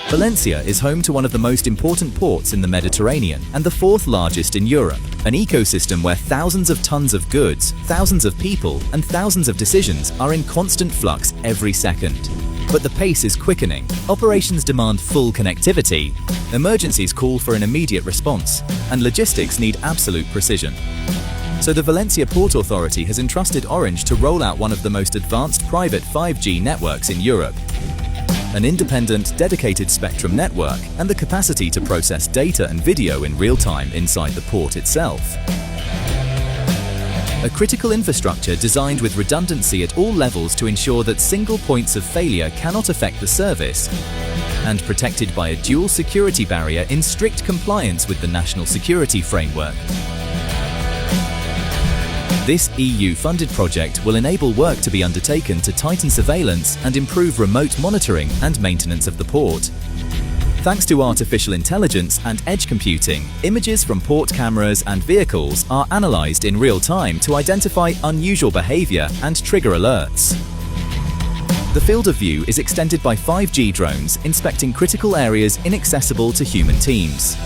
Valencia is home to one of the most important ports in the Mediterranean and the fourth largest in Europe, an ecosystem where thousands of tons of goods, thousands of people, and thousands of decisions are in constant flux every second. But the pace is quickening. Operations demand full connectivity, emergencies call for an immediate response, and logistics need absolute precision. So the Valencia Port Authority has entrusted Orange to roll out one of the most advanced private 5G networks in Europe. An independent, dedicated spectrum network and the capacity to process data and video in real time inside the port itself. A critical infrastructure designed with redundancy at all levels to ensure that single points of failure cannot affect the service, and protected by a dual security barrier in strict compliance with the national security framework. This EU-funded project will enable work to be undertaken to tighten surveillance and improve remote monitoring and maintenance of the port. Thanks to artificial intelligence and edge computing, images from port cameras and vehicles are analyzed in real time to identify unusual behavior and trigger alerts. The field of view is extended by 5G drones inspecting critical areas inaccessible to human teams.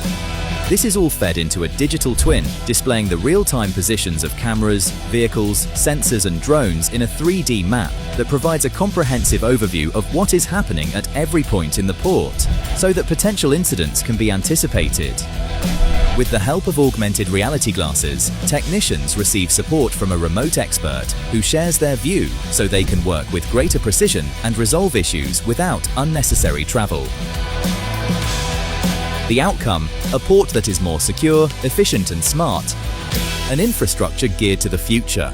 This is all fed into a digital twin, displaying the real-time positions of cameras, vehicles, sensors and drones in a 3D map that provides a comprehensive overview of what is happening at every point in the port, so that potential incidents can be anticipated. With the help of augmented reality glasses, technicians receive support from a remote expert who shares their view so they can work with greater precision and resolve issues without unnecessary travel. The outcome, a port that is more secure, efficient and smart. An infrastructure geared to the future,